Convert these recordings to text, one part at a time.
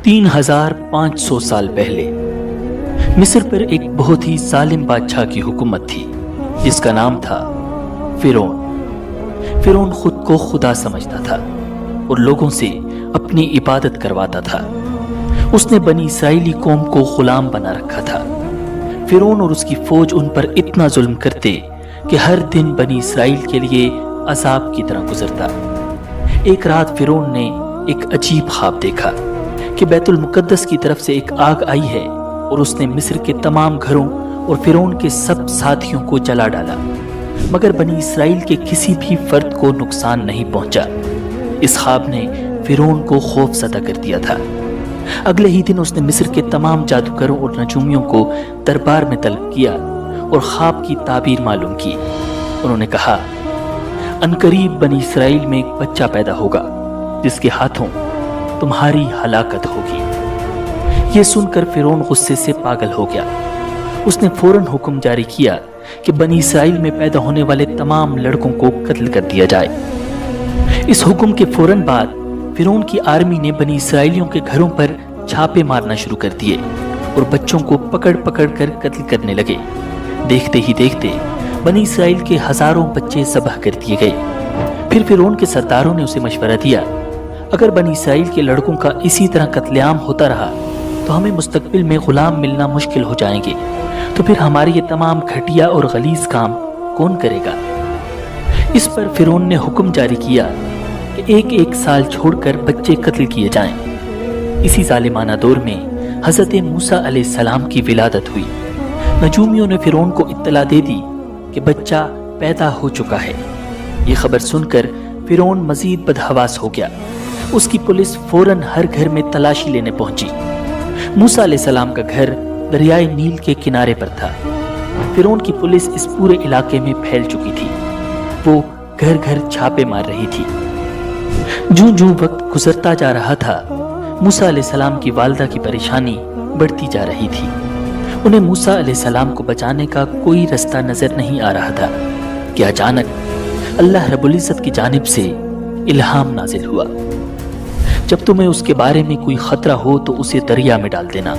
3500 साल पहले मिस्र पर एक बहुत ही जालिम बादशाह की हुकूमत थी जिसका नाम था फिरौन। फिरौन खुद को खुदा समझता था और लोगों से अपनी इबादत करवाता था। उसने बनी इसराइली कौम को गुलाम बना रखा था। फिरौन और उसकी फौज उन पर इतना जुल्म करते कि हर दिन बनी इसराइल के लिए अजाब की तरह गुजरता। एक रात फिरौन ने एक अजीब ख्वाब देखा कि बैतुल मुकद्दस की तरफ से एक आग आई है और उसने मिस्र के तमाम घरों और फिरौन के सब साथियों को जला डाला, मगर बनी इसराइल के किसी भी फर्द को नुकसान नहीं पहुंचा। इस ख्वाब ने फिरौन को खौफज़दा कर दिया था। अगले ही दिन उसने मिस्र के तमाम जादूगरों और नजूमियों को दरबार में तलब किया और ख्वाब की ताबीर मालूम की। उन्होंने कहा, अनकरीब बनी इसराइल में एक बच्चा पैदा होगा जिसके हाथों तुम्हारी हलाकत होगी। यह सुनकर फिरौन गुस्से से पागल हो गया। उसने फौरन हुक्म जारी किया कि बनी इसराइल में पैदा होने वाले तमाम लड़कों को कत्ल कर दिया जाए। इस हुक्म के फौरन बाद फिरौन की आर्मी ने बनी इसराइलियों के घरों पर छापे मारना शुरू कर दिए और बच्चों को पकड़ पकड़ कर कत्ल करने लगे। देखते ही देखते बनी इसराइल के हजारों बच्चे ज़बह कर दिए गए। फिर फिरौन के सरदारों ने उसे मशवरा दिया, अगर बनी इसराइल के लड़कों का इसी तरह कत्लेआम होता रहा तो हमें मुस्तकबिल में गुलाम मिलना मुश्किल हो जाएंगे। तो फिर हमारे ये तमाम घटिया और गलीज काम कौन करेगा? इस पर फिरौन ने हुक्म जारी किया कि एक एक साल छोड़कर बच्चे कत्ल किए जाएं। इसी जालिमाना दौर में हजरत मूसा अलैहिस्सलाम की विलादत हुई। नजूमियों ने फिरौन को इत्तला दे दी कि बच्चा पैदा हो चुका है। ये खबर सुनकर फिरौन मजीद बदहवास हो गया। उसकी पुलिस फौरन हर घर में तलाशी लेने पहुंची। मूसा अलैहिस्सलाम का घर दरियाए नील के किनारे पर था। फिरौन की पुलिस इस पूरे इलाके में फैल चुकी थी। वो घर घर छापे मार रही थी। जूं जूं वक्त गुजरता जा रहा था, मूसा अलैहिस्सलाम की वालिदा की परेशानी बढ़ती जा रही थी। उन्हें मूसा अलैहिस्सलाम को बचाने का कोई रास्ता नजर नहीं आ रहा था कि अचानक अल्लाह रब्बुल इज्जत की जानिब से इल्हाम नाजिल हुआ, जब तुम्हें उसके बारे में कोई खतरा हो तो उसे दरिया में डाल देना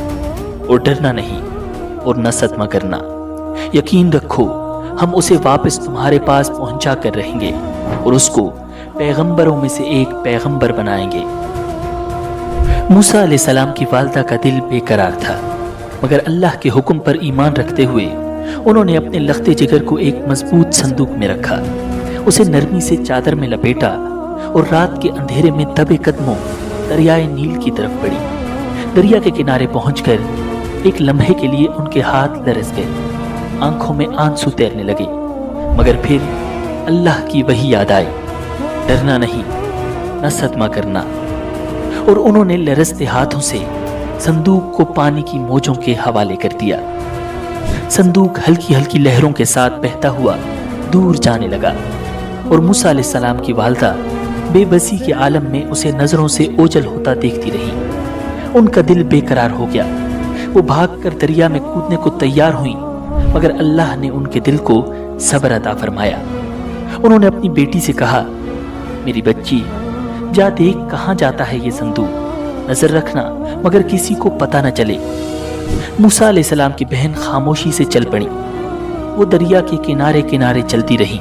और डरना नहीं और न सदमा करना। यकीन रखो, हम उसे वापस तुम्हारे पास पहुंचा कर रहेंगे और उसको पैगंबरों में से एक पैगंबर बनाएंगे। मूसा अलैहिस्सलाम की वालिदा का दिल बेकरार था, मगर अल्लाह के हुक्म पर ईमान रखते हुए उन्होंने अपने लख्ते जिगर को एक मजबूत संदूक में रखा, उसे नरमी से चादर में लपेटा और रात के अंधेरे में दबे कदमों दरियाए नील की तरफ बढ़ी। दरिया के किनारे पहुंचकर एक लम्हे के लिए उनके हाथ लरस गए, आंखों में आंसू तैरने लगे, मगर फिर अल्लाह की वही याद आई, डरना नहीं, न सदमा करना। और उन्होंने लरसते हाथों से संदूक को पानी की मौजों के हवाले कर दिया। संदूक हल्की हल्की लहरों के साथ बहता हुआ दूर जाने लगा और मूसा अलैहिस्सलाम की वालिदा बेबसी के आलम में उसे नजरों से ओझल होता देखती रही। उनका दिल बेकरार हो गया। वो भागकर दरिया में कूदने को तैयार हुई, मगर अल्लाह ने उनके दिल को सब्र अता फरमाया। उन्होंने अपनी बेटी से कहा, मेरी बच्ची, जा देख कहाँ जाता है ये संदूक, नजर रखना मगर किसी को पता न चले। मूसा अलैहिस्सलाम की बहन खामोशी से चल पड़ी। वो दरिया के किनारे किनारे चलती रही,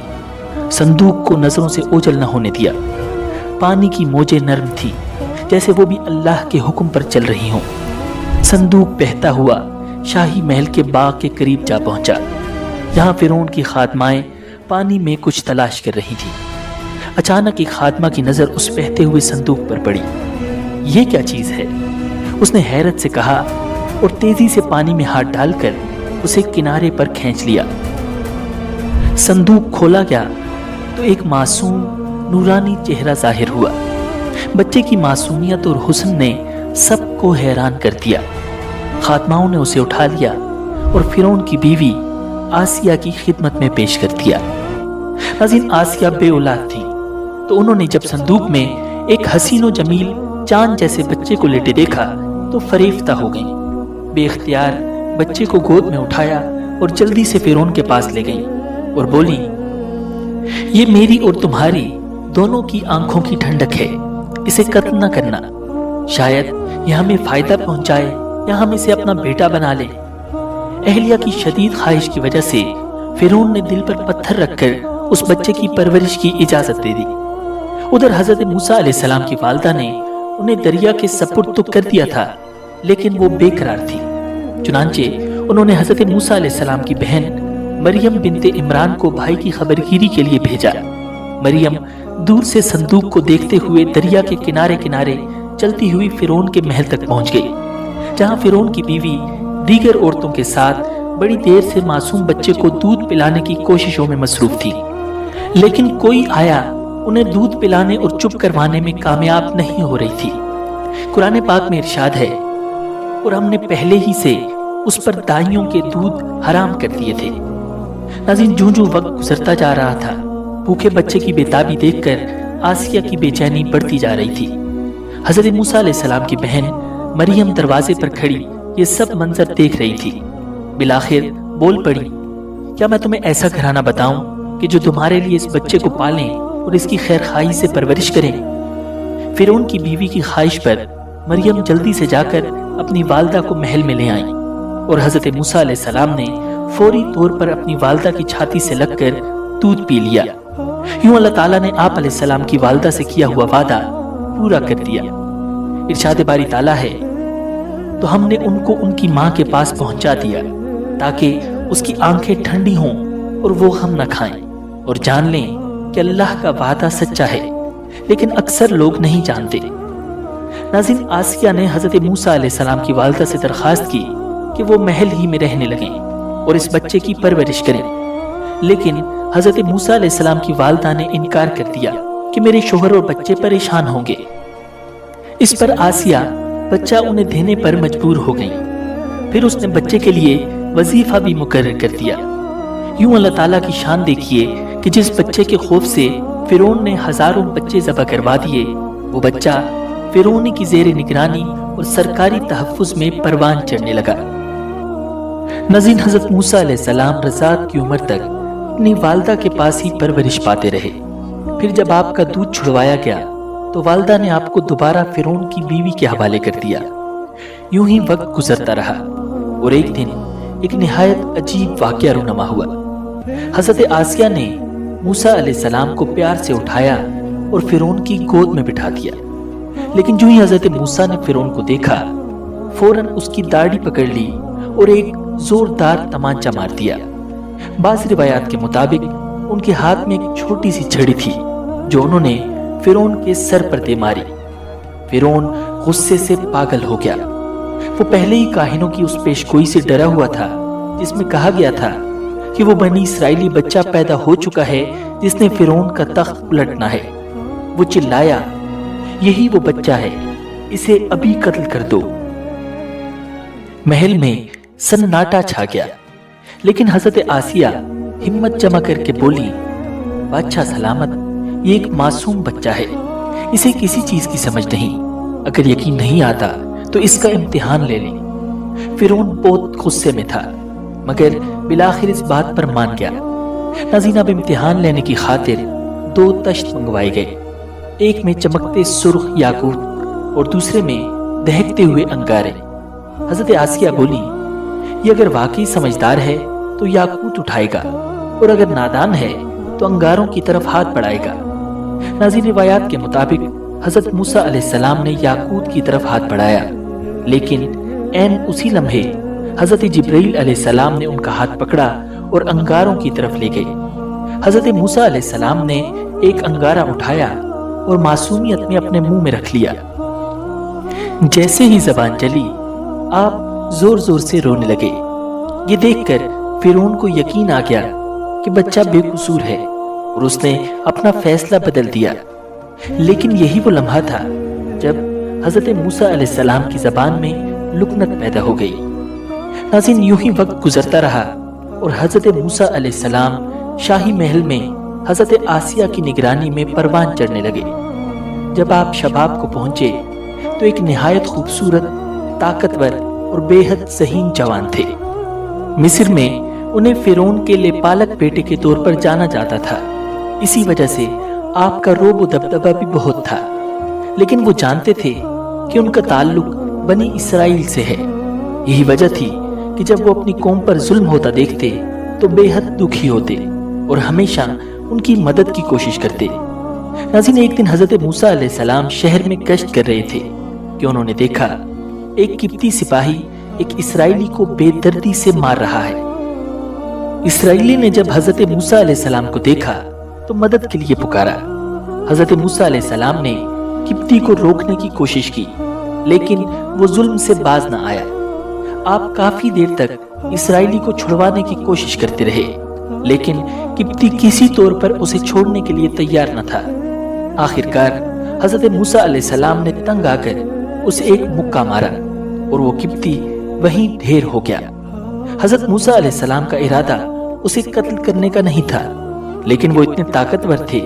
संदूक को नजरों से ओझल न होने दिया। पानी की मौजें नर्म थी, जैसे वो भी अल्लाह के हुक्म पर चल रही हों। संदूक बहता हुआ शाही महल के बाग के करीब जा पहुंचा, जहां फिरौन की खादमाएं पानी में कुछ तलाश कर रही थी। अचानक एक खादमा की नजर उस बहते हुए संदूक पर पड़ी। ये क्या चीज है? उसने हैरत से कहा और तेजी से पानी में हाथ डालकर उसे किनारे पर खींच लिया। संदूक खोला गया तो एक मासूम नूरानी चेहरा जाहिर हुआ। बच्चे की मासूमियत और हुस्न ने सबको हैरान कर दिया। खात्माओं ने उसे उठा लिया और फिरौन की बीवी आसिया की खिदमत में पेश कर दिया। नाज़रीन, आसिया बे औलाद थी, तो उन्होंने जब संदूक में एक हसीनो जमील चांद जैसे बच्चे को लेटे देखा तो फरेफ्ता हो गईं। बेख्तियार बच्चे को गोद में उठाया और जल्दी से फिरौन के पास ले गईं और बोली, ये मेरी और तुम्हारी दोनों की आंखों की ठंडक है, इसे कत्ल न करना। شاید یہ ہمیں فائدہ پہنچائے یا ہم اسے اپنا بیٹا بنا لیں۔ اہلیہ کی شدید خواہش کی وجہ سے فرعون نے دل پر پتھر رکھ کر اس بچے کی پرورش کی اجازت دے دی۔ ادھر حضرت موسیٰ علیہ السلام کی والدہ نے انہیں دریا کے سپرد تو کر دیا تھا، لیکن وہ بے قرار تھی۔ چنانچہ انہوں نے حضرت موسیٰ علیہ السلام کی بہن مریم بنت عمران کو بھائی کی خبرگیری کے لیے بھیجا۔ مریم دور سے صندوق کو دیکھتے ہوئے دریا کے کنارے کنارے چلتی ہوئی فرعون کے محل تک پہنچ گئی، جہاں فرعون کی بیوی دیگر عورتوں کے ساتھ بڑی دیر سے معصوم بچے کو دودھ پلانے کی کوششوں میں مصروف تھی، لیکن کوئی آیا انہیں دودھ پلانے اور چپ کروانے میں کامیاب نہیں ہو رہی تھی۔ قرآن پاک میں ارشاد ہے، اور ہم نے پہلے ہی سے اس پر دائیوں کے دودھ حرام کر دیے تھے۔ ناظرین، جوں وقت گزرتا جا رہا تھا، بھوکے بچے کی بےتابی دیکھ کر آسیہ کی بے چینی بڑھتی جا رہی تھی۔ حضرت موسیٰ علیہ السلام کی بہن مریم دروازے پر کھڑی یہ سب منظر دیکھ رہی تھی۔ بالآخر بول پڑی، کیا میں تمہیں ایسا گھرانہ بتاؤں کہ جو تمہارے لیے اس بچے کو پالیں اور اس کی خیر خواہی سے پرورش کریں؟ فرعون کی بیوی کی خواہش پر مریم جلدی سے جا کر اپنی والدہ کو محل میں لے آئیں، اور حضرت موسیٰ علیہ السلام نے فوری طور پر اپنی والدہ کی چھاتی سے لگ کر دودھ پی لیا۔ یوں اللہ تعالیٰ نے آپ علیہ السلام کی والدہ سے کیا ہوا وعدہ پورا کر دیا۔ ارشاد باری تعالیٰ ہے، تو ہم نے ان کو ان کی ماں کے پاس پہنچا دیا تاکہ اس کی آنکھیں ٹھنڈی ہوں اور وہ غم نہ کھائیں، اور جان لیں کہ اللہ کا وعدہ سچا ہے، لیکن اکثر لوگ نہیں جانتے۔ ناظرین، آسیہ نے حضرت موسیٰ علیہ السلام کی والدہ سے درخواست کی کہ وہ محل ہی میں رہنے لگیں اور اس بچے کی پرورش کریں، لیکن حضرت موسیٰ علیہ السلام کی والدہ نے انکار کر دیا کہ میرے شوہر اور بچے پریشان ہوں گے۔ اس پر آسیہ بچہ انہیں دینے پر مجبور ہو گئیں۔ پھر اس نے بچے کے لیے وظیفہ بھی مقرر کر دیا۔ یوں اللہ تعالیٰ کی شان دیکھیے کہ جس بچے کے خوف سے فرعون نے ہزاروں بچے ذبح کروا دیے، وہ بچہ فرعون کی زیر نگرانی اور سرکاری تحفظ میں پروان چڑھنے لگا۔ ناظرین، حضرت موسیٰ علیہ السلام رضاعت کی عمر تک اپنی والدہ کے پاس ہی پرورش پاتے رہے۔ پھر جب آپ کا دودھ چھڑوایا گیا تو والدہ نے آپ کو دوبارہ فرعون کی بیوی کے حوالے کر دیا۔ یوں ہی وقت گزرتا رہا، اور ایک دن ایک نہایت عجیب واقعہ رونما ہوا۔ حضرت آسیہ نے موسیٰ علیہ السلام کو پیار سے اٹھایا اور فرعون کی گود میں بٹھا دیا، لیکن جو ہی حضرت موسیٰ نے فرعون کو دیکھا، فوراً اس کی داڑھی پکڑ لی اور ایک زوردار تمانچہ مار دیا۔ بعض روایات کے مطابق ان کے ہاتھ میں ایک چھوٹی سی چھڑی تھی جو انہوں نے فرعون کے سر پر دے ماری۔ فرعون غصے سے پاگل ہو گیا۔ وہ پہلے ہی کاہنوں کی اس پیشگوئی سے ڈرا ہوا تھا جس میں کہا گیا تھا کہ وہ بنی اسرائیلی بچہ پیدا ہو چکا ہے جس نے فرعون کا تخت پلٹنا ہے۔ وہ چلایا، یہی وہ بچہ ہے، اسے ابھی قتل کر دو۔ محل میں سناٹا چھا گیا، لیکن حضرت آسیہ ہمت جمع کر کے بولی، بادشاہ سلامت، یہ ایک معصوم بچہ ہے، اسے کسی چیز کی سمجھ نہیں، اگر یقین نہیں آتا تو اس کا امتحان لے لیں۔ فرعون بہت غصے میں تھا، مگر بالآخر اس بات پر مان گیا۔ ناظرین، اب امتحان لینے کی خاطر 2 تشت منگوائے گئے، ایک میں چمکتے سرخ یاقوت اور دوسرے میں دہکتے ہوئے انگارے۔ حضرت آسیہ بولی، یہ اگر واقعی سمجھدار ہے تو یاقوت اٹھائے گا، اور اگر نادان ہے تو انگاروں کی طرف ہاتھ بڑھائے گا۔ ناظرین، روایات کے مطابق حضرت موسیٰ علیہ السلام نے یاقوت کی طرف ہاتھ بڑھایا، لیکن عین اسی لمحے حضرت جبرائیل علیہ السلام نے ان کا ہاتھ پکڑا اور انگاروں کی طرف لے گئے۔ حضرت موسیٰ علیہ السلام نے ایک انگارہ اٹھایا اور معصومیت میں اپنے منہ میں رکھ لیا۔ جیسے ہی زبان چلی، آپ زور زور سے رونے لگے۔ یہ دیکھ کر فرعون کو یقین آ گیا کہ بچہ بے قصور ہے، اور اس نے اپنا فیصلہ بدل دیا۔ لیکن یہی وہ لمحہ تھا جب حضرت موسیٰ علیہ السلام کی زبان میں لکنت پیدا ہو گئی۔ ناظرین، یوں ہی وقت گزرتا رہا اور حضرت موسیٰ علیہ السلام شاہی محل میں حضرت آسیہ کی نگرانی میں پروان چڑھنے لگے۔ جب آپ شباب کو پہنچے تو ایک نہایت خوبصورت، طاقتور اور بے حد ذہین جوان تھے۔ مصر میں انہیں فرعون کے لیپالک بیٹے کے طور پر جانا جاتا تھا، اسی وجہ سے آپ کا رعب و دبدبہ بھی بہت تھا، لیکن وہ جانتے تھے کہ ان کا تعلق بنی اسرائیل سے ہے۔ یہی وجہ تھی کہ جب وہ اپنی قوم پر ظلم ہوتا دیکھتے تو بے حد دکھی ہوتے اور ہمیشہ ان کی مدد کی کوشش کرتے۔ ناظرین، ایک دن حضرت موسیٰ علیہ السلام شہر میں گشت کر رہے تھے کہ انہوں نے دیکھا ایک قبطی سپاہی ایک اسرائیلی کو بے دردی سے مار رہا ہے۔ اسرائیلی نے جب حضرت موسیٰ علیہ السلام کو دیکھا تو مدد کے لیے پکارا۔ حضرت موسیٰ علیہ السلام نے قبطی کو روکنے کی کوشش کی لیکن وہ ظلم سے باز نہ آیا۔ آپ کافی دیر تک اسرائیلی کو چھڑوانے کی کوشش کرتے رہے لیکن قبطی کسی طور پر اسے چھوڑنے کے لیے تیار نہ تھا۔ آخرکار حضرت موسیٰ علیہ السلام نے تنگ آ کر اسے ایک مکہ مارا اور وہ قبطی وہیں ڈھیر ہو گیا۔ حضرت موسیٰ علیہ السلام کا ارادہ اسے قتل کرنے کا نہیں تھا لیکن وہ اتنے طاقتور تھے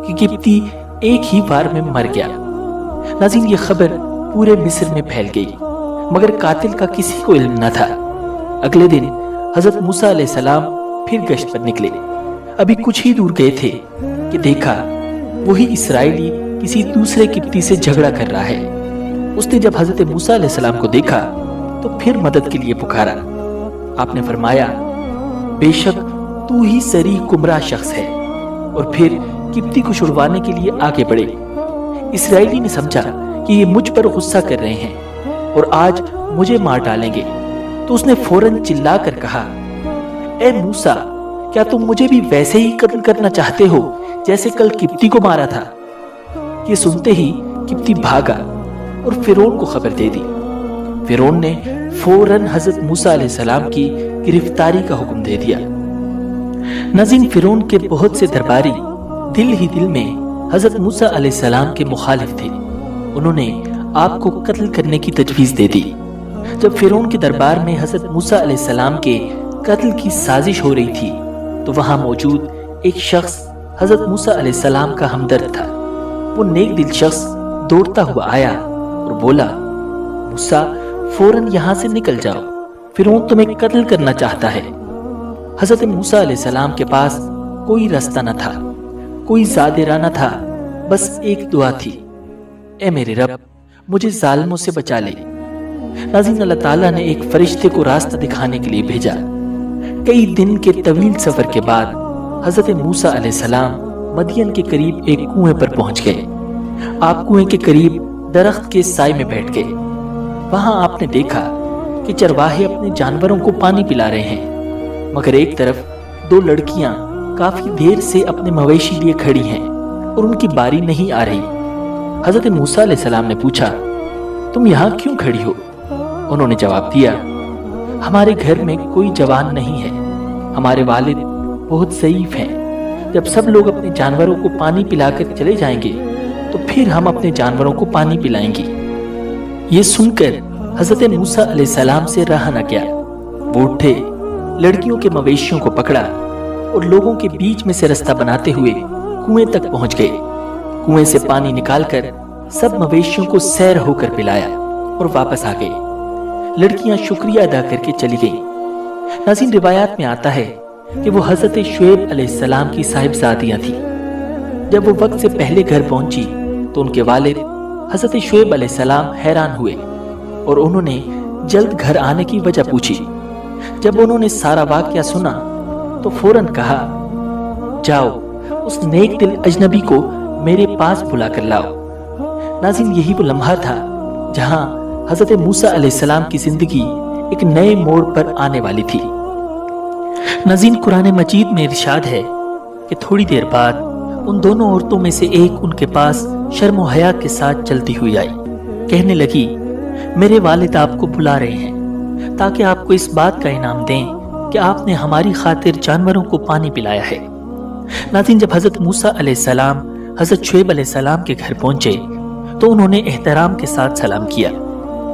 کہ قبطی ایک ہی بار میں مر گیا۔ ناظرین، یہ خبر پورے مصر میں پھیل گئی مگر قاتل کا کسی کو علم نہ تھا۔ اگلے دن حضرت موسیٰ علیہ السلام پھر گشت پر نکلے۔ ابھی کچھ ہی دور گئے تھے کہ دیکھا وہی اسرائیلی کسی دوسرے قبطی سے جھگڑا کر رہا ہے۔ اس نے جب حضرت موسیٰ علیہ السلام کو دیکھا تو پھر مدد کے لیے پکارا۔ آپ نے فرمایا، بے شک تو ہی صریح گمراہ شخص ہے، اور پھر قبطی کو چھڑوانے کے لیے آگے بڑھے۔ اسرائیلی نے سمجھا کہ یہ مجھ پر غصہ کر رہے ہیں اور آج مجھے مار ڈالیں گے، تو اس نے فوراً چلا کر کہا، اے موسیٰ، کیا تم مجھے بھی ویسے ہی قتل کرنا چاہتے ہو جیسے کل قبطی کو مارا تھا؟ یہ سنتے ہی قبطی بھاگا اور فرعون کو خبر دے دی۔ فرعون نے فوراً حضرت موسیٰ علیہ السلام کی گرفتاری کا حکم دے دیا۔ ناظرین، فرعون کے بہت سے درباری دل ہی دل میں حضرت موسیٰ علیہ السلام کے مخالف تھے۔ انہوں نے آپ کو قتل کرنے کی تجویز دے دی۔ جب فرعون کے دربار میں حضرت موسیٰ علیہ السلام کے قتل کی سازش ہو رہی تھی تو وہاں موجود ایک شخص حضرت موسیٰ علیہ السلام کا ہمدرد تھا۔ وہ نیک دل شخص دوڑتا ہوا آیا اور بولا، موسیٰ، فوراً یہاں سے نکل جاؤ، فرعون تمہیں قتل کرنا چاہتا ہے۔ حضرت موسیٰ علیہ السلام کے پاس کوئی راستہ نہ تھا، کوئی زاد راہ نہ تھا، بس ایک دعا تھی، اے میرے رب، مجھے ظالموں سے بچا لے۔ ناظرین، اللہ تعالیٰ نے ایک فرشتے کو راستہ دکھانے کے لیے بھیجا۔ کئی دن کے طویل سفر کے بعد حضرت موسیٰ علیہ السلام مدین کے قریب ایک کنویں پر پہنچ گئے۔ آپ کنویں کے قریب درخت کے سائے میں بیٹھ گئے۔ وہاں آپ نے دیکھا کہ چرواہے اپنے جانوروں کو پانی پلا رہے ہیں، مگر ایک طرف دو لڑکیاں کافی دیر سے اپنے مویشی لیے کھڑی ہیں اور ان کی باری نہیں آ رہی۔ حضرت موسیٰ علیہ السلام نے پوچھا، تم یہاں کیوں کھڑی ہو؟ انہوں نے جواب دیا، ہمارے گھر میں کوئی جوان نہیں ہے، ہمارے والد بہت ضعیف ہیں، جب سب لوگ اپنے جانوروں کو پانی پلا کر چلے جائیں گے تو پھر ہم اپنے جانوروں کو پانی پلائیں گے۔ یہ سن کر حضرت موسیٰ علیہ السلام سے رہا نہ گیا۔ وہ اٹھے، لڑکیوں کے مویشیوں کو پکڑا اور لوگوں کے بیچ میں سے رستہ بناتے ہوئے کنویں تک پہنچ گئے۔ کنویں سے پانی نکال کر سب مویشیوں کو سیر ہو کر پلایا اور واپس آ گئے۔ لڑکیاں شکریہ ادا کر کے چلی گئیں۔ ناظرین، روایات میں آتا ہے کہ وہ حضرت شعیب علیہ السلام کی صاحبزادیاں تھیں۔ جب وہ وقت سے پہلے گھر پہنچی تو ان کے والد حضرت شعیب علیہ السلام حیران ہوئے اور انہوں نے جلد گھر آنے کی وجہ پوچھی۔ جب انہوں نے سارا واقعہ سنا تو فوراً کہا، جاؤ اس نیک دل اجنبی کو میرے پاس بلا کر لاؤ۔ ناظرین، یہی وہ لمحہ تھا جہاں حضرت موسیٰ علیہ السلام کی زندگی ایک نئے موڑ پر آنے والی تھی۔ ناظرین، قرآن مجید میں ارشاد ہے کہ تھوڑی دیر بعد ان دونوں عورتوں میں سے ایک ان کے پاس شرم و حیا کے ساتھ چلتی ہوئی آئی، کہنے لگی، میرے والد آپ کو بلا رہے ہیں تاکہ آپ کو اس بات کا انعام دیں کہ آپ نے ہماری خاطر جانوروں کو پانی پلایا ہے۔ ناظرین، جب حضرت موسیٰ علیہ السلام حضرت شعیب علیہ السلام کے گھر پہنچے تو انہوں نے احترام کے ساتھ سلام کیا۔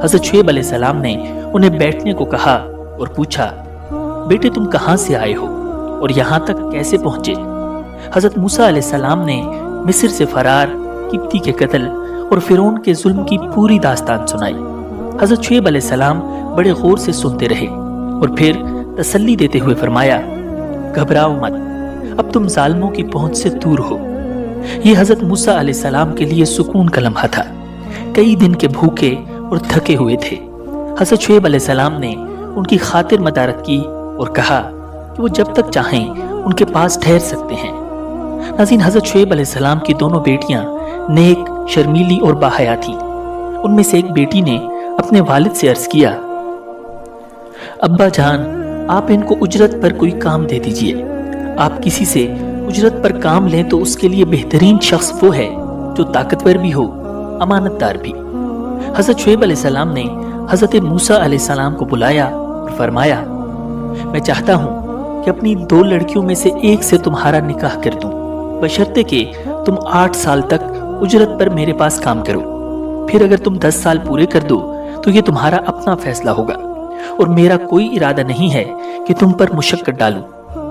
حضرت شعیب علیہ السلام نے انہیں بیٹھنے کو کہا اور پوچھا، بیٹے تم کہاں سے آئے ہو اور یہاں تک کیسے پہنچے؟ حضرت موسیٰ علیہ السلام نے مصر سے فرار، قبطی کے قتل اور فرعون کے ظلم کی پوری داستان سنائی۔ حضرت شعیب علیہ السلام بڑے غور سے سنتے رہے اور پھر تسلی دیتے ہوئے فرمایا، گھبراؤ مت، اب تم ظالموں کی پہنچ سے دور ہو۔ یہ حضرت موسیٰ علیہ السلام کے لیے سکون کا لمحہ تھا۔ कई दिन के भूखे और थके हुए थे। हज़रत शुएब अलैहिस्सलाम ने उनकी खातिर मदारत की और कहा कि वो जब तक चाहें उनके पास ठहर सकते हैं। नाज़रीन, हज़रत शुएब अलैहिस्सलाम की दोनों बेटियां नेक, शर्मीली और बाहया थीं। उनमें से एक बेटी ने अपने वालिद से अर्ज किया, अब्बा जान, आप इनको उजरत पर कोई काम दे दीजिए। आप किसी से उजरत पर काम लें तो उसके लिए बेहतरीन शख्स वो है जो ताकतवर भी हो, अमानतदार भी। हज़रत शुएब अलैहिस्सलाम ने हज़रत मूसा अलैहिस्सलाम को बुलाया और फरमाया, मैं चाहता हूँ कि अपनी 2 लड़कियों में से एक से तुम्हारा निकाह कर दूं, बशर्ते कि तुम 8 साल तक उजरत पर मेरे पास काम करो। फिर अगर तुम 10 साल पूरे कर दो तो ये तुम्हारा अपना फैसला होगा और मेरा कोई इरादा नहीं है कि तुम पर मुशक्कत डालूं।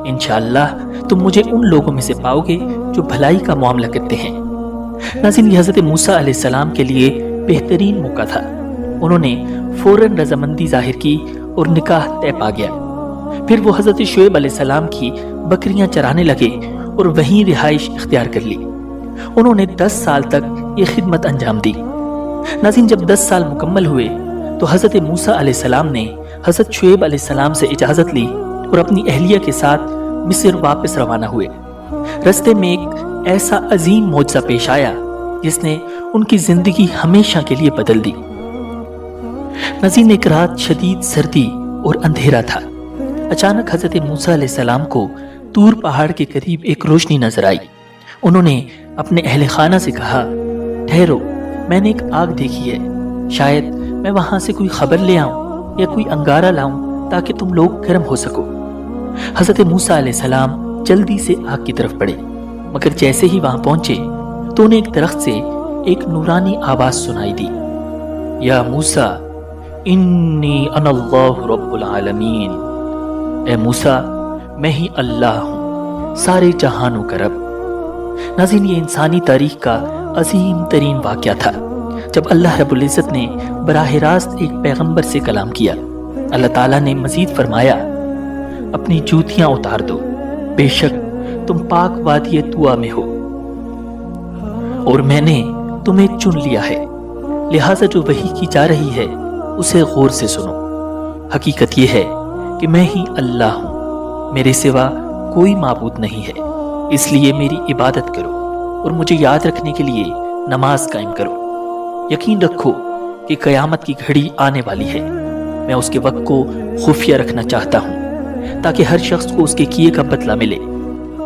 इंशाअल्लाह तुम मुझे उन लोगों में से पाओगे जो भलाई का मामला करते हैं। नाज़रीन, ये हज़रत मूसा अलैहिस्सलाम के लिए बेहतरीन मौका था। उन्होंने फौरन रजामंदी जाहिर की और निकाह तय पा गया। फिर वो हज़रत शुएब अलैहिस्सलाम की बकरियां चराने लगे और वहीं रिहाइश इख्तियार कर ली। उन्होंने 10 साल तक ये खिदमत अंजाम दी। नाज़रीन, जब 10 साल मुकम्मल हुए तो हज़रत मूसा अलैहिस्सलाम ने हज़रत शुएब अलैहिस्सलाम से इजाज़त ली और अपनी अहलिया के साथ मिस्र वापस रवाना हुए। रास्ते में एक ऐसा अजीम मौजज़ा पेश आया जिसने उनकी जिंदगी हमेशा के लिए बदल दी। नाज़रीन, एक रात शदीद सर्दी और अंधेरा था। अचानक हज़रत मूसा अलैहिस्सलाम को तूर पहाड़ के करीब एक रोशनी नजर आई। उन्होंने अपने अहले खाना से कहा, ठहरो, मैंने एक आग देखी है, शायद मैं वहां से कोई खबर ले आऊं या कोई अंगारा लाऊं ताकि तुम लोग गर्म हो सको। हज़रत मूसा अलैहिस्सलाम जल्दी से आग की तरफ बढ़े, मगर जैसे ही वहां पहुंचे तो उन्हें एक दरख्त से एक नूरानी आवाज सुनाई दी, या मूसा इन्नी अनल्लाहु रब्बुल आलमीन। ए मूसा, मैं ही अल्लाह हूं, सारे जहानों का रब। नाज़रीन, ये इंसानी तारीख का अजीम तरीन वाक़या था जब अल्लाह रब्बुल इज़्ज़त ने बराह रास्त एक पैगंबर से कलाम किया। अल्लाह ताला ने मजीद फरमाया, अपनी जूतियां उतार दो, बेशक तुम पाक वादिये तुआ में हो और मैंने तुम्हें चुन लिया है, लिहाजा जो वही की जा रही है उसे गौर से सुनो। हकीकत यह है कि मैं ही अल्लाह हूं, मेरे सिवा कोई माबूद नहीं है, इसलिए मेरी इबादत करो और मुझे याद रखने के लिए नमाज कायम करो। यकीन रखो कि कयामत की घड़ी आने वाली है। मैं उसके वक्त को खुफिया रखना चाहता हूँ ताकि हर शख्स को उसके किए का बदला मिले,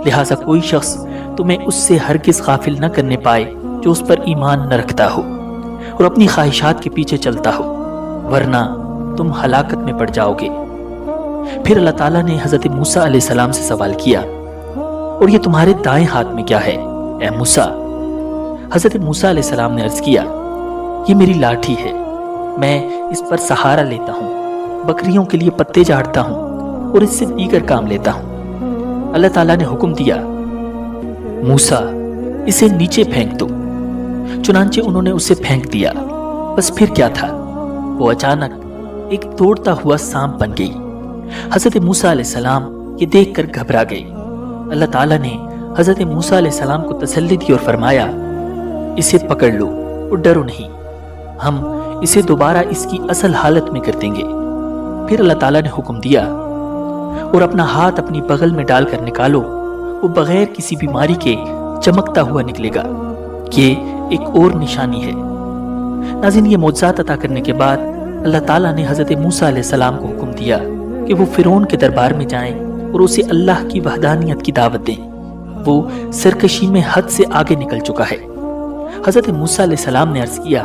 लिहाजा कोई शख्स तुम्हें उससे हरगिज गाफिल न करने पाए जो उस पर ईमान न रखता हो और अपनी ख्वाहिशात के पीछे चलता हो, वरना तुम हलाकत में पड़ जाओगे। फिर अल्लाह ताला ने हज़रत मूसा अलैहिस्सलाम से सवाल किया, और ये तुम्हारे दाएं हाथ में क्या है ए मूसा? हज़रत मूसा अलैहिस्सलाम ने अर्ज किया, ये मेरी लाठी है, मैं इस पर सहारा लेता हूँ, बकरियों के लिए पत्ते झाड़ता हूँ और इससे दीगर काम लेता हूँ। अल्लाह ताला ने हुक्म दिया, मूसा इसे नीचे फेंक दो। चुनांचे उन्होंने उसे फेंक दिया। बस फिर क्या था, वो अचानक एक दौड़ता हुआ सांप बन गई। हज़रत मूसा अलैहिस्सलाम ये देखकर घबरा गए। अल्लाह ताला ने हज़रत मूसा अलैहिस्सलाम को तसल्ली दी और फरमाया, इसे पकड़ लो और डरो नहीं, हम इसे दोबारा इसकी असल हालत में कर देंगे। फिर अल्लाह ताला ने हुक्म दिया, और अपना हाथ अपनी बगल में डालकर निकालो, वो बगैर किसी बीमारी के चमकता हुआ निकलेगा। ये एक और निशानी है। नाज़रीन, ये मौजज़ात अता करने के बाद अल्लाह ताला ने हज़रत मूसा अलैहिस्सलाम को हुक्म दिया कि वो फ़िरौन के दरबार में जाएं और उसे अल्लाह की वहदानियत की दावत दें। वो सरकशी में हद से आगे निकल चुका है। हज़रत मूसा अलैहिस्सलाम ने अर्ज़ किया,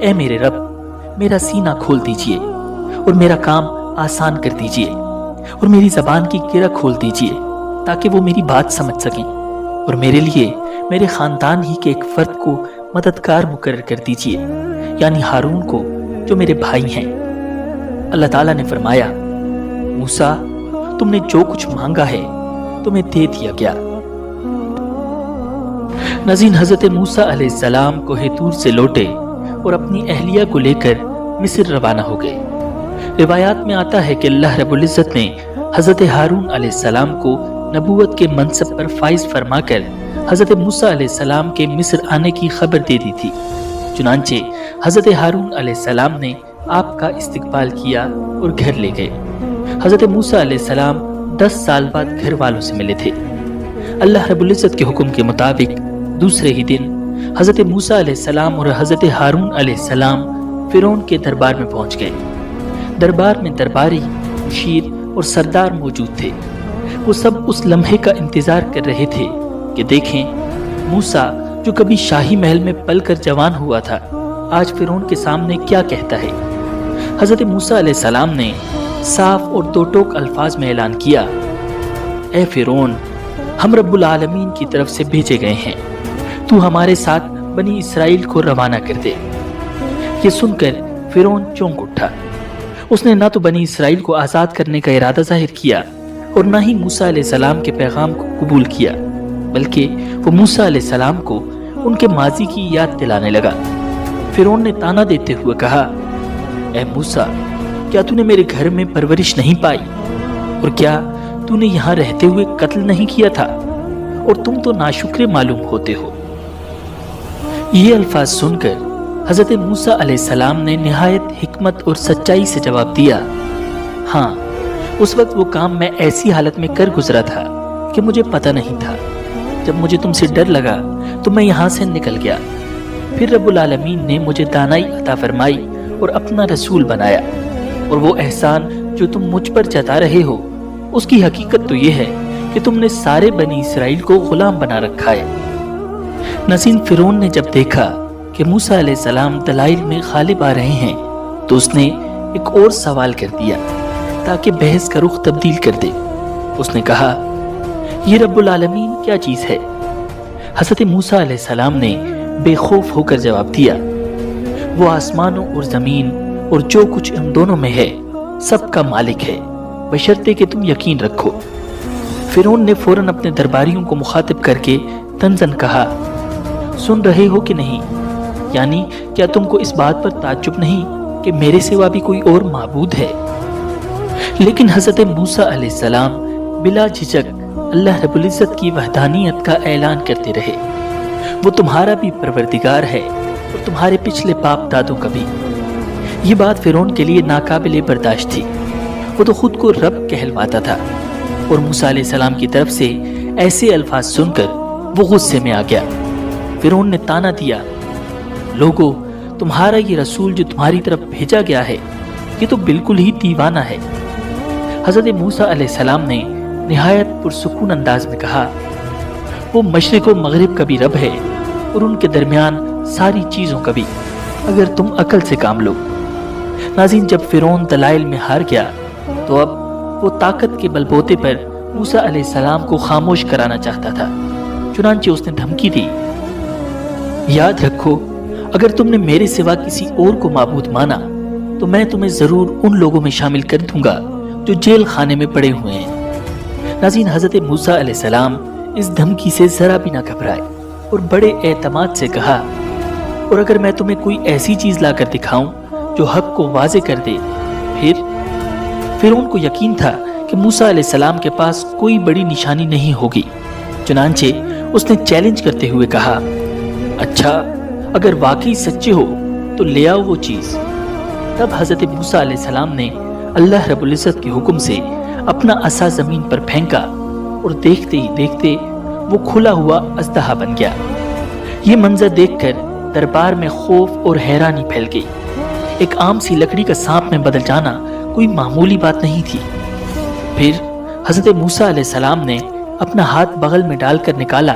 ए मेरे रब, मेरा सीना खोल दीजिए और मेरा काम आसान कर दीजिए और मेरी ज़बान की गिरा खोल दीजिए ताकि वो मेरी बात समझ सकें, और मेरे लिए मेरे ख़ानदान ही के एक फ़र्द को मददगार मुकर्रर कर दीजिए, यानी हारून को जो मेरे भाई हैं। अल्लाह ताला ने फरमाया, मूसा, तुमने जो कुछ मांगा है तुम्हें दे दिया गया। नाज़रीन, हज़रत मूसा अलैहिस्सलाम कोहे तूर से लौटे और अपनी अहलिया को लेकर मिस्र रवाना हो गए। रिवायात में आता है कि अल्लाह रब्बुल इज़्ज़त ने हज़रत हारून अलैहिस्सलाम को नबूवत के मनसब पर फाइज फरमाकर हज़रत मूसा अलैहिस्सलाम के मिस्र आने की खबर दे दी थी। चुनांचे हजरत हारून अलैहिस्सलाम ने आपका इस्तकबाल किया और घर ले गए। हजरत मूसा अलैहिस्सलाम 10 साल बाद घर वालों से मिले थे। अल्लाह रब्बुल इज्जत के हुक्म के मुताबिक दूसरे ही दिन हजरत मूसा अलैहिस्सलाम और हजरत हारून अलैहिस्सलाम फिरौन के दरबार में पहुंच गए। दरबार में दरबारी, मुशीर और सरदार मौजूद थे। वो सब उस लम्हे का इंतजार कर रहे थे कि देखें मूसा जो कभी शाही महल में पलकर जवान हुआ था, आज फिरौन के सामने क्या कहता है। हजरत मूसा अलैहिस्सलाम ने साफ और दो टोक अल्फाज में ऐलान किया, ए फिरौन, हम रब्बुल आलमीन की तरफ से भेजे गए हैं, तू हमारे साथ बनी इसराइल को रवाना कर दे। ये सुनकर फिरौन चौंक उठा। उसने ना तो बनी इसराइल को आज़ाद करने का इरादा जाहिर किया और ना ही मूसा अलैहिस्सलाम के पैगाम को कबूल किया, बल्कि वो मूसा अलैहिस्सलाम को उनके माजी की याद दिलाने लगा। फिरौन ने ताना देते हुए कहा, ए मूसा, क्या तूने मेरे घर में परवरिश नहीं पाई और क्या तूने यहाँ रहते हुए कत्ल नहीं किया था, और तुम तो नाशुक्रे मालूम होते हो। ये अल्फाज सुनकर हजरत मूसा अलैहिस्सलाम ने निहायत हिकमत और सच्चाई से जवाब दिया, हाँ, उस वक्त वो काम मैं ऐसी हालत में कर गुजरा था कि मुझे पता नहीं था। जब मुझे तुमसे डर लगा तो मैं यहाँ से निकल गया। फिर रब्बुल आलमीन ने मुझे दानाई अता फरमाई और अपना रसूल बनाया, और वो एहसान जो तुम मुझ पर जता रहे हो उसकी हकीकत तो ये है कि तुमने सारे बनी इसराइल को गुलाम बना रखा है। नसीन फिरौन ने जब देखा कि मूसा अलैहिस्सलाम दलाइल में गालिब आ रहे हैं तो उसने एक और सवाल कर दिया ताकि बहस का रुख तब्दील कर दे। उसने कहा, ये रब्बुल आलमीन क्या चीज है। हजरत मूसा अलैहिस्सलाम ने बेखौफ होकर जवाब दिया, वो आसमानों और जमीन और जो कुछ इन दोनों में है सबका मालिक है, बशर्ते कि तुम यकीन रखो। फिरौन ने फौरन अपने दरबारियों को मुखातिब करके तंजन कहा, सुन रहे हो कि नहीं, यानी क्या तुमको इस बात पर ताज्जुब नहीं कि मेरे सिवा भी कोई और माबूद है। लेकिन हजरत मूसा अलैहिस्सलाम बिला झिझक अल्लाह रब्बुल इज्जत की वहदानियत का ऐलान करते रहे। वो तुम्हारा भी परवरदिगार है और तुम्हारे पिछले बाप दादों का भी। ये बात फिरौन के लिए नाकाबिले बर्दाश्त थी। वो तो खुद को रब कहलवाता था और मूसा अलैहिस्सलाम की तरफ से ऐसे अल्फाज सुनकर वो गुस्से में आ गया। फिरौन ने ताना दिया, लोगो, तुम्हारा ये रसूल जो तुम्हारी तरफ भेजा गया है ये तो बिल्कुल ही दीवाना है। हजरत मूसा अलैहिस्सलाम ने निहायत पुरसुकून अंदाज में कहा, वो मशरिक व मगरिब का भी रब है और उनके दरमियान सारी चीजों का भी, अगर तुम अकल से काम लो। नाज़रीन, जब फिरौन दलाइल में हार गया तो अब वो ताकत के बलबूते पर मूसा अलैहिस्सलाम को खामोश कराना चाहता था। चुनांचे उसने धमकी दी, याद रखो, अगर तुमने मेरे सिवा किसी और को माबूद माना तो मैं तुम्हें जरूर उन लोगों में शामिल कर दूंगा जो जेल खाने में पड़े हुए हैं। नाज़रीन, हजरत मूसा अलैहिस्सलाम इस धमकी से जरा भी ना घबराए और बड़े एतमाद से कहा, और अगर मैं तुम्हें कोई ऐसी चीज लाकर दिखाऊं जो हक को वाजे कर दे। फिर उनको यकीन था कि मूसा अलैहिस्सलाम के पास कोई बड़ी निशानी नहीं होगी। चुनांचे उसने चैलेंज करते हुए कहा, अच्छा, अगर वाकई सच्चे हो तो ले आओ वो चीज। तब हजरत मूसा अलैहिस्सलाम ने अल्लाह रब्बुल इज्जत के हुक्म से अपना असा जमीन पर फेंका और देखते ही देखते वो खुला हुआ अजदहा बन गया। ये मंजर देखकर दरबार में खौफ और हैरानी फैल गई। एक आम सी लकड़ी का सांप में बदल जाना कोई मामूली बात नहीं थी। फिर हजरत मूसा अलैहिस्सलाम ने अपना हाथ बगल में डालकर निकाला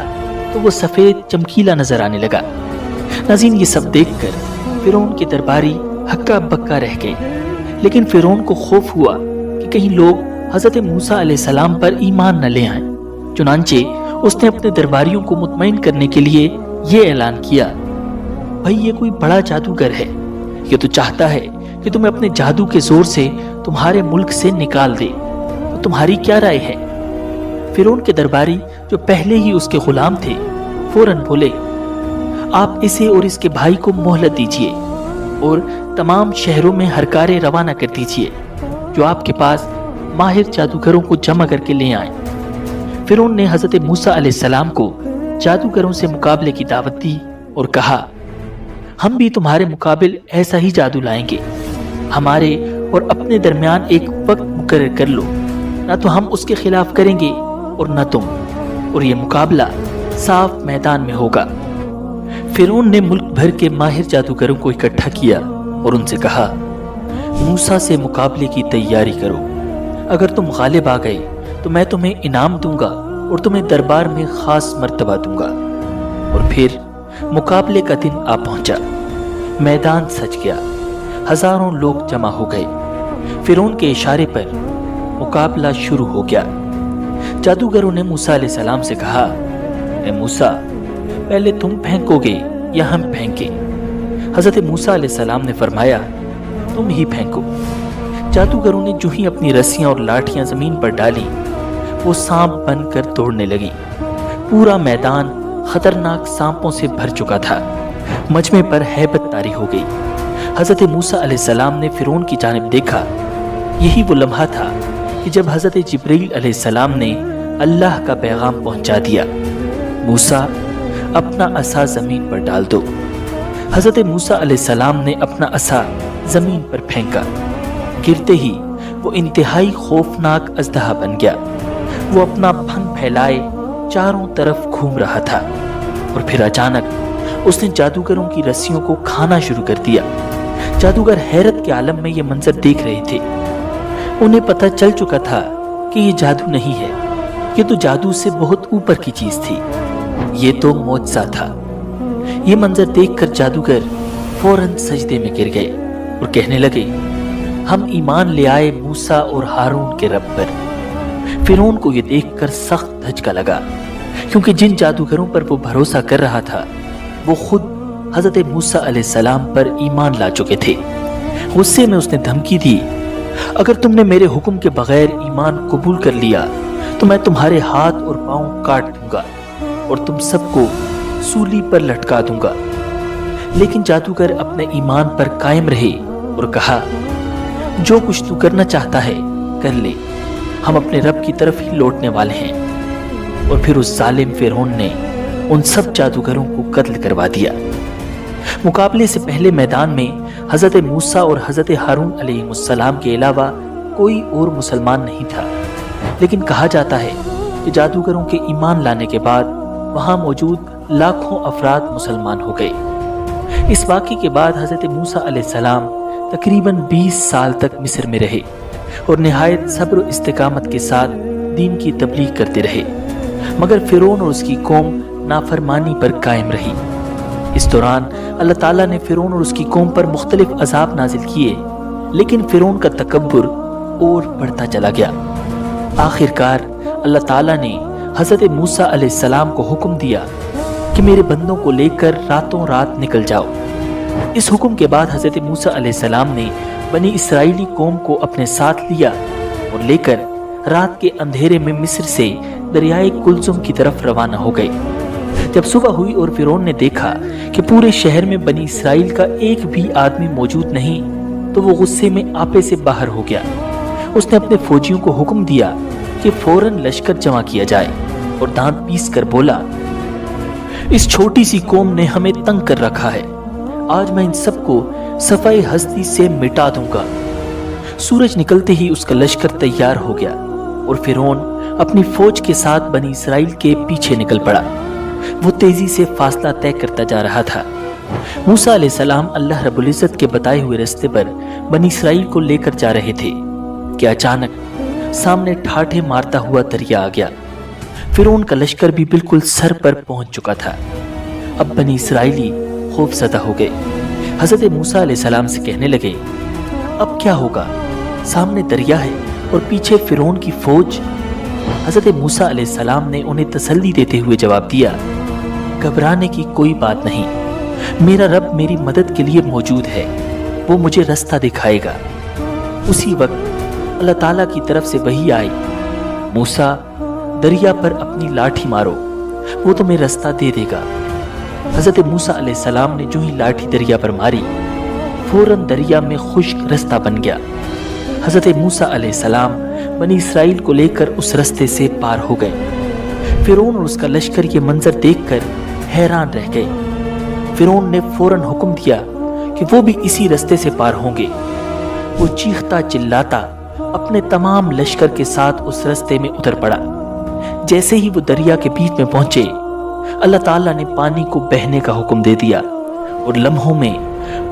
तो वो सफेद चमकीला नजर आने लगा। नाज़रीन, ये सब देखकर फिरौन के दरबारी हक्का बक्का रह गए। लेकिन फिरौन को खौफ हुआ कि कहीं लोग हजरत मूसा अलैहिस्सलाम पर ईमान न ले आए। चुनांचे उसने अपने दरबारियों को मुतमईन करने के लिए ये ऐलान किया, भाई ये कोई बड़ा जादूगर है, ये तो चाहता है कि तुम्हें अपने जादू के जोर से तुम्हारे मुल्क से निकाल दे, तो तुम्हारी क्या राय है। फिरौन के दरबारी जो पहले ही उसके गुलाम थे फौरन बोले, आप इसे और इसके भाई को मोहलत दीजिए और तमाम शहरों में हरकारे रवाना कर दीजिए जो आपके पास माहिर जादूगरों को जमा करके ले आए। फिरौन ने हजरत मूसा अलैहिस्सलाम को जादूगरों से मुकाबले की दावत दी और कहा, ہم بھی تمہارے مقابل ایسا ہی جادو لائیں گے. ہمارے اور اپنے درمیان ایک وقت مقرر کر لو، نہ تو ہم اس کے خلاف کریں گے اور نہ تم، اور یہ مقابلہ صاف میدان میں ہوگا. فرعون نے ملک بھر کے ماہر جادوگروں کو اکٹھا کیا اور ان سے کہا، موسیٰ سے مقابلے کی تیاری کرو. اگر تم غالب آ گئے تو میں تمہیں انعام دوں گا اور تمہیں دربار میں خاص مرتبہ دوں گا. اور پھر مقابلے کا دن آ پہنچا. میدان سج گیا، ہزاروں لوگ جمع ہو گئے. فرعون کے اشارے پر مقابلہ شروع ہو گیا. جادوگروں نے موسیٰ علیہ السلام سے کہا، اے موسیٰ، پہلے تم پھینکو گے یا ہم پھینکیں؟ حضرت موسیٰ علیہ السلام نے فرمایا، تم ہی پھینکو. جادوگروں نے جو ہی اپنی رسیاں اور لاٹھیاں زمین پر ڈالی، وہ سانپ بن کر دوڑنے لگی. پورا میدان خطرناک سانپوں سے بھر چکا تھا. مجمع پر ہیبت طاری ہو گئی. حضرت موسیٰ علیہ السلام نے فرعون کی جانب دیکھا. یہی وہ لمحہ تھا کہ جب حضرت جبرائیل علیہ السلام نے اللہ کا پیغام پہنچا دیا، موسیٰ اپنا عصا زمین پر ڈال دو. حضرت موسیٰ علیہ السلام نے اپنا عصا زمین پر پھینکا. گرتے ہی وہ انتہائی خوفناک اژدہا بن گیا. وہ اپنا پھن پھیلائے چاروں طرف گھوم رہا تھا اور پھر اچانک اس نے جادوگروں کی رسیوں کو کھانا شروع کر دیا. جادوگر حیرت کے عالم میں یہ منظر دیکھ رہے تھے. انہیں پتہ چل چکا تھا کہ یہ جادو نہیں ہے، یہ تو جادو سے بہت اوپر کی چیز تھی. یہ تو معجزہ تھا. یہ منظر دیکھ کر جادوگر فوراً سجدے میں گر گئے اور کہنے لگے، ہم ایمان لے آئے موسیٰ اور ہارون کے رب پر. فرعون کو یہ دیکھ کر سخت دھچکا لگا، کیونکہ جن جادوگروں پر وہ بھروسہ کر رہا تھا وہ خود حضرت موسیٰ علیہ السلام پر ایمان لا چکے تھے. غصے میں اس نے دھمکی دی، اگر تم نے میرے حکم کے بغیر ایمان قبول کر لیا تو میں تمہارے ہاتھ اور پاؤں کاٹ دوں گا اور تم سب کو سولی پر لٹکا دوں گا. لیکن جادوگر اپنے ایمان پر قائم رہے اور کہا، جو کچھ تو کرنا چاہتا ہے کر لے، ہم اپنے رب کی طرف ہی لوٹنے والے ہیں. اور پھر اس ظالم فرعون نے ان سب جادوگروں کو قتل کروا دیا. مقابلے سے پہلے میدان میں حضرت موسیٰ اور حضرت ہارون علیہ السلام کے علاوہ کوئی اور مسلمان نہیں تھا. لیکن کہا جاتا ہے کہ جادوگروں کے ایمان لانے کے بعد وہاں موجود لاکھوں افراد مسلمان ہو گئے. اس واقعے کے بعد حضرت موسیٰ علیہ السلام تقریباً 20 سال تک مصر میں رہے اور نہایت صبر و استقامت کے ساتھ دین کی تبلیغ کرتے رہے، مگر فرعون اور اس کی قوم نافرمانی پر قائم رہی. اس دوران اللہ تعالیٰ نے فرعون اور اس کی قوم پر مختلف عذاب نازل کیے، لیکن فرعون کا تکبر اور بڑھتا چلا گیا. آخرکار اللہ تعالیٰ نے حضرت موسیٰ علیہ السلام کو حکم دیا کہ میرے بندوں کو لے کر راتوں رات نکل جاؤ. اس حکم کے بعد حضرت موسیٰ علیہ السلام نے بنی اسرائیلی قوم کو اپنے ساتھ لیا اور لے کر رات کے اندھیرے میں مصر سے دریائے کلزم کی طرف روانہ ہو گئے. جب صبح ہوئی اور فرعون نے دیکھا کہ پورے شہر میں بنی اسرائیل کا ایک بھی آدمی موجود نہیں تو وہ غصے میں آپے سے باہر ہو گیا. اس نے اپنے فوجیوں کو حکم دیا کہ فوراً لشکر جمع کیا جائے اور دانت پیس کر بولا، اس چھوٹی سی قوم نے ہمیں تنگ کر رکھا ہے، آج میں ان سب کو صفائی ہستی سے مٹا دوں گا. سورج نکلتے ہی اس کا لشکر تیار ہو گیا اور فرعون اپنی فوج کے ساتھ بنی اسرائیل کے پیچھے نکل پڑا. وہ تیزی سے فاصلہ طے کرتا جا رہا تھا. موسیٰ علیہ السلام اللہ رب العزت کے بتائے ہوئے راستے پر بنی اسرائیل کو لے کر جا رہے تھے کہ اچانک سامنے ٹھاٹھے مارتا ہوا دریا آ گیا. فرعون کا لشکر بھی بالکل سر پر پہنچ چکا تھا. اب بنی اسرائیلی خوف زدہ ہو گئے. حضرت موسیٰ علیہ السلام سے کہنے لگے، اب کیا ہوگا؟ سامنے دریا ہے اور پیچھے فرعون کی فوج. حضرت موسیٰ علیہ السلام نے انہیں تسلی دیتے ہوئے جواب دیا، گھبرانے کی کوئی بات نہیں، میرا رب میری مدد کے لیے موجود ہے، وہ مجھے راستہ دکھائے گا. اسی وقت اللہ تعالیٰ کی طرف سے وحی آئی، موسیٰ دریا پر اپنی لاٹھی مارو، وہ تمہیں راستہ دے دے گا. حضرت موسیٰ علیہ السلام نے جو ہی لاٹھی دریا پر ماری، فوراً دریا میں خشک راستہ بن گیا. حضرت موسیٰ علیہ السلام بنی اسرائیل کو لے کر اس راستے سے پار ہو گئے. فرعون اور اس کا لشکر یہ منظر دیکھ کر حیران رہ گئے. फिरौन ने फौरन हुक्म दिया कि वो भी इसी रास्ते से पार होंगे। वो चीखता चिल्लाता अपने तमाम लश्कर के साथ उस रास्ते में उतर पड़ा। जैसे ही वो दरिया के बीच में पहुंचे, अल्लाह ताला ने पानी को बहने का हुक्म दे दिया और लम्हों में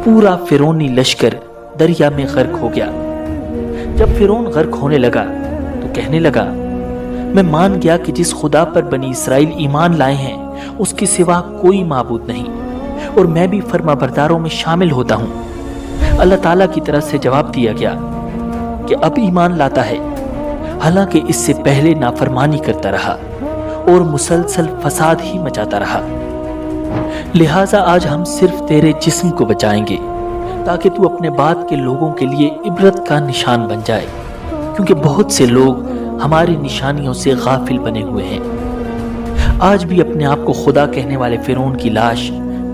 पूरा फिरौनी लश्कर दरिया में गर्क हो गया। जब फिरौन गर्क होने लगा तो कहने लगा, मैं मान गया कि जिस खुदा पर बनी इसराइल ईमान लाए हैं उसके सिवा कोई माबूद नहीं, और मैं भी फर्माबरदारों में शामिल होता हूं। अल्लाह ताला की तरफ से जवाब दिया गया कि अब ईमान लाता है, हालांकि इससे पहले नाफरमानी करता रहा और मुसलसल फसाद ही मचाता रहा। लिहाजा आज हम सिर्फ तेरे जिस्म को बचाएंगे ताकि तू अपने बाद के लोगों के लिए इबरत का निशान बन जाए, क्योंकि बहुत से लोग हमारी निशानियों से गाफिल बने हुए हैं। आज भी अपने आप को खुदा कहने वाले फिरौन की लाश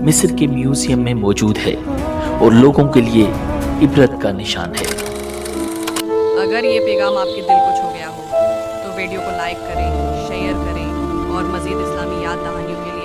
मिस्र के म्यूजियम में मौजूद है और लोगों के लिए इबरत का निशान है। अगर ये पैगाम आपके दिल को छू गया हो तो वीडियो को लाइक करें, शेयर करें और मज़ीद इस्लामी याद दहानियों के लिए